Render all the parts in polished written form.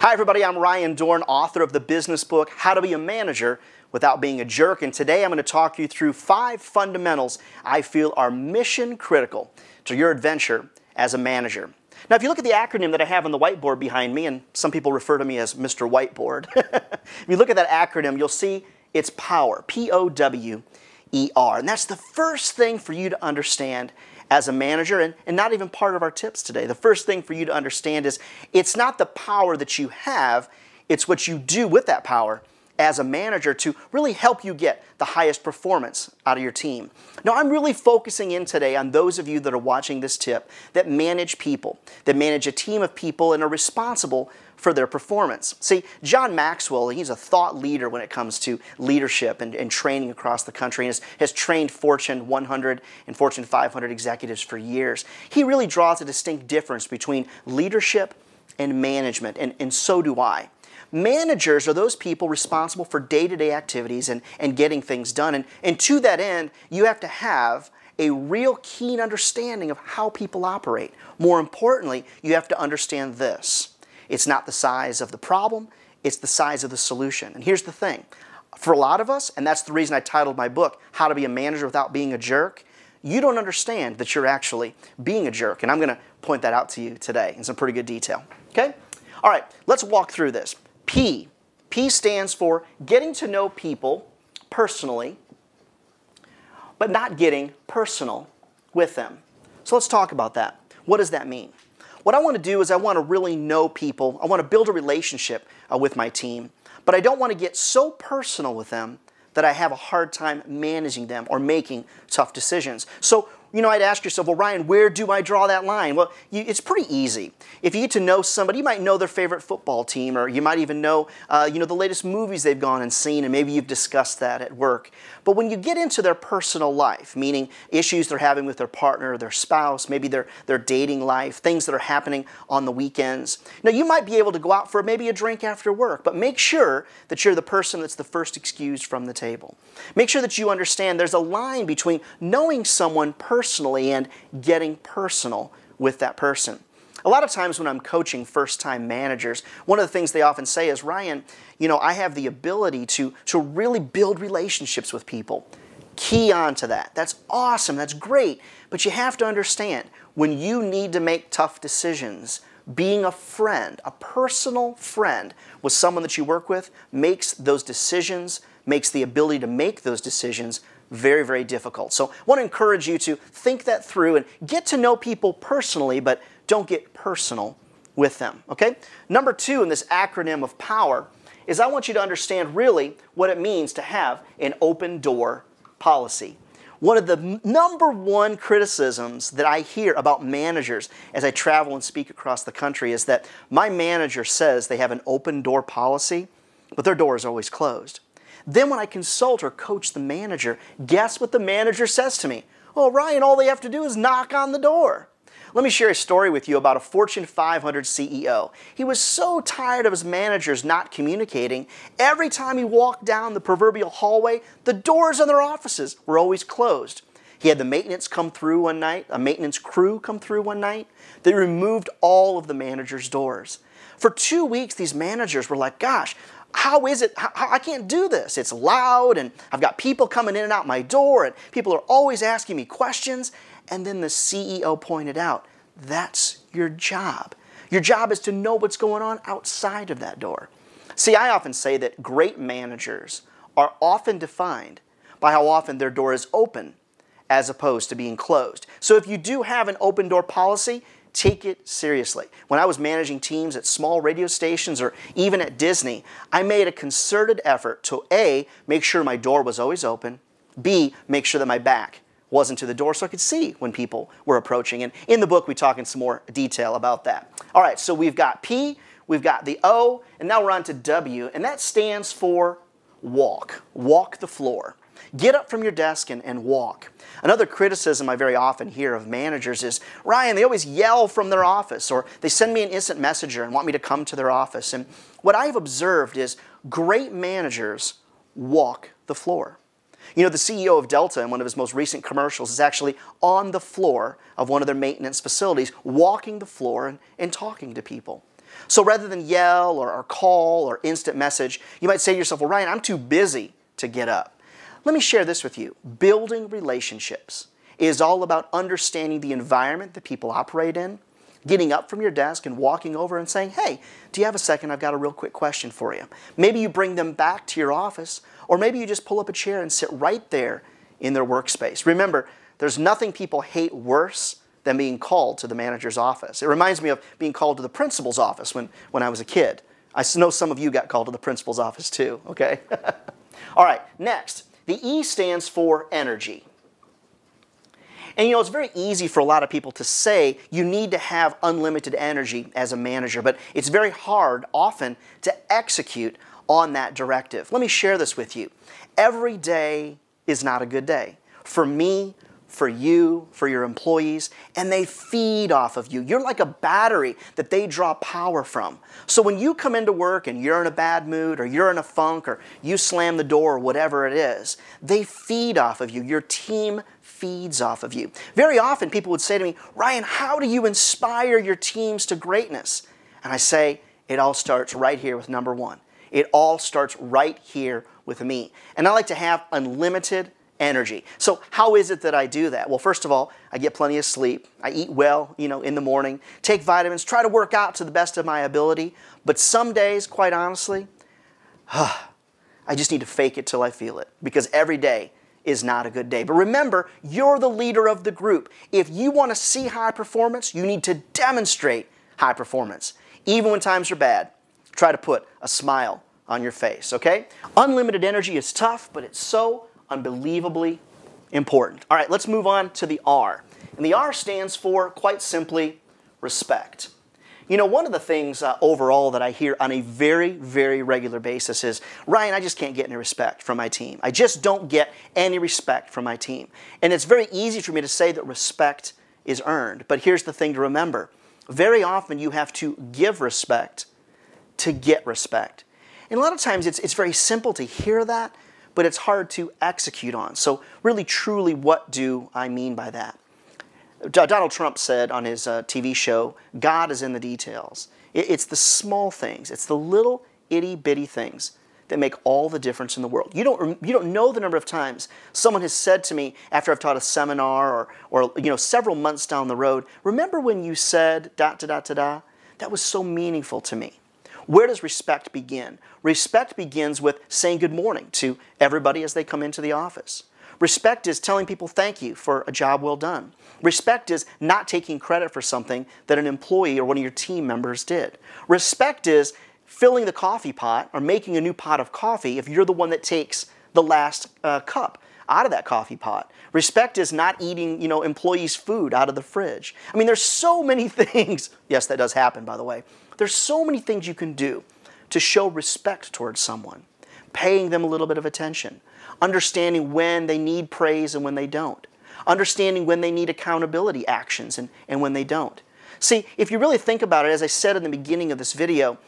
Hi everybody, I'm Ryan Dorn, author of the business book, How to Be a Manager Without Being a Jerk. And today I'm going to talk you through 5 fundamentals I feel are mission critical to your adventure as a manager. Now, if you look at the acronym that I have on the whiteboard behind me, and some people refer to me as Mr. Whiteboard, if you look at that acronym, you'll see it's POWER, P-O-W-E-R. And that's the first thing for you to understand as a manager, and not even part of our tips today. The first thing for you to understand is it's not the power that you have, it's what you do with that power as a manager to really help you get the highest performance out of your team. Now, I'm really focusing in today on those of you that are watching this tip that manage people, that manage a team of people and are responsible for their performance. See, John Maxwell, he's a thought leader when it comes to leadership and training across the country, and has trained Fortune 100 and Fortune 500 executives for years. He really draws a distinct difference between leadership and management, and so do I. Managers are those people responsible for day-to-day activities and getting things done. And to that end, you have to have a real keen understanding of how people operate. More importantly, you have to understand this. It's not the size of the problem, it's the size of the solution. And here's the thing. For a lot of us, and that's the reason I titled my book, How to Be a Manager Without Being a Jerk, you don't understand that you're actually being a jerk. And I'm going to point that out to you today in some pretty good detail. Okay? All right, let's walk through this. P. P stands for getting to know people personally, but not getting personal with them. So let's talk about that. What does that mean? What I want to do is I want to really know people. I want to build a relationship with my team, but I don't want to get so personal with them that I have a hard time managing them or making tough decisions. So, I'd ask yourself, well, Ryan, where do I draw that line? Well, it's pretty easy. If you get to know somebody, you might know their favorite football team, or you might even know, the latest movies they've gone and seen, and maybe you've discussed that at work. But when you get into their personal life, meaning issues they're having with their partner or their spouse, maybe their dating life, things that are happening on the weekends, now you might be able to go out for maybe a drink after work, but make sure that you're the person that's the first excused from the table. Make sure that you understand there's a line between knowing someone personally and getting personal with that person. A lot of times when I'm coaching first-time managers, one of the things they often say is, Ryan, I have the ability to really build relationships with people. Key on to that. That's awesome. That's great. But you have to understand, when you need to make tough decisions, being a friend, a personal friend with someone that you work with, makes those decisions, makes the ability to make those decisions very, very difficult. So I want to encourage you to think that through and get to know people personally, but don't get personal with them, okay? Number 2 in this acronym of POWER is I want you to understand really what it means to have an open door policy. One of the number 1 criticisms that I hear about managers as I travel and speak across the country is that my manager says they have an open door policy, but their door is always closed. Then when I consult or coach the manager, guess what the manager says to me? Oh, Ryan, all they have to do is knock on the door. Let me share a story with you about a Fortune 500 CEO. He was so tired of his managers not communicating. Every time he walked down the proverbial hallway, the doors in their offices were always closed. He had the maintenance come through one night, a maintenance crew come through one night. They removed all of the manager's doors. For 2 weeks, these managers were like, gosh, how is it? I can't do this. It's loud, and I've got people coming in and out my door, and people are always asking me questions. And then the CEO pointed out, that's your job. Your job is to know what's going on outside of that door. See, I often say that great managers are often defined by how often their door is open as opposed to being closed. So if you do have an open door policy, take it seriously. When I was managing teams at small radio stations or even at Disney, I made a concerted effort to A, make sure my door was always open, B, make sure that my back wasn't to the door so I could see when people were approaching. And in the book, we talk in some more detail about that. All right, so we've got P, we've got the O, and now we're on to W, and that stands for walk. Walk the floor. Get up from your desk and walk. Another criticism I very often hear of managers is, Ryan, they always yell from their office, or they send me an instant messenger and want me to come to their office. And what I've observed is great managers walk the floor. The CEO of Delta in one of his most recent commercials is actually on the floor of one of their maintenance facilities, walking the floor and talking to people. So rather than yell or call or instant message, you might say to yourself, well, Ryan, I'm too busy to get up. Let me share this with you. Building relationships is all about understanding the environment that people operate in, getting up from your desk and walking over and saying, hey, do you have a second? I've got a real quick question for you. Maybe you bring them back to your office, or maybe you just pull up a chair and sit right there in their workspace. Remember, there's nothing people hate worse than being called to the manager's office. It reminds me of being called to the principal's office when I was a kid. I know some of you got called to the principal's office too, okay? All right, next, the E stands for energy. And you know, it's very easy for a lot of people to say you need to have unlimited energy as a manager, but it's very hard often to execute on that directive. Let me share this with you. Every day is not a good day. For me, for you, for your employees, and they feed off of you. You're like a battery that they draw power from. So when you come into work and you're in a bad mood, or you're in a funk, or you slam the door, or whatever it is, they feed off of you. Your team feeds off of you. Very often people would say to me, Ryan, how do you inspire your teams to greatness? And I say, it all starts right here with number one. It all starts right here with me. And I like to have unlimited energy. So how is it that I do that? Well, first of all, I get plenty of sleep. I eat well, in the morning, take vitamins, try to work out to the best of my ability. But some days, quite honestly, I just need to fake it till I feel it, because every day is not a good day. But remember, you're the leader of the group. If you want to see high performance, you need to demonstrate high performance. Even when times are bad, try to put a smile on your face, okay? Unlimited energy is tough, but it's so unbelievably important. All right, let's move on to the R. And the R stands for, quite simply, respect. You know, one of the things overall that I hear on a very, very regular basis is, Ryan, I just can't get any respect from my team. I just don't get any respect from my team. And it's very easy for me to say that respect is earned. But here's the thing to remember. Very often you have to give respect to get respect. And a lot of times it's very simple to hear that, but it's hard to execute on. So really, truly, what do I mean by that? Donald Trump said on his TV show, God is in the details. It's the small things. It's the little itty-bitty things that make all the difference in the world. You don't know the number of times someone has said to me after I've taught a seminar or several months down the road, remember when you said ... That was so meaningful to me. Where does respect begin? Respect begins with saying good morning to everybody as they come into the office. Respect is telling people thank you for a job well done. Respect is not taking credit for something that an employee or one of your team members did. Respect is filling the coffee pot or making a new pot of coffee if you're the one that takes the last cup out of that coffee pot. Respect is not eating, employees' food out of the fridge. I mean, there's so many things. Yes, that does happen, by the way. There's so many things you can do to show respect towards someone. Paying them a little bit of attention. Understanding when they need praise and when they don't. Understanding when they need accountability actions and when they don't. See, if you really think about it, as I said in the beginning of this video,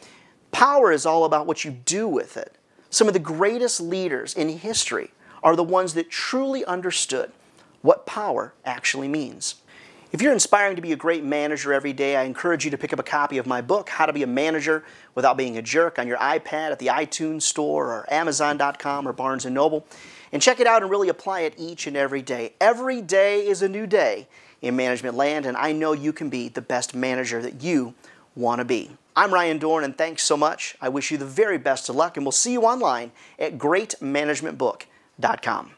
power is all about what you do with it. Some of the greatest leaders in history are the ones that truly understood what power actually means. If you're inspiring to be a great manager every day, I encourage you to pick up a copy of my book, How to Be a Manager Without Being a Jerk, on your iPad at the iTunes Store or Amazon.com or Barnes & Noble. And check it out and really apply it each and every day. Every day is a new day in management land, and I know you can be the best manager that you want to be. I'm Ryan Dorn, and thanks so much. I wish you the very best of luck, and we'll see you online at greatmanagementbook.com.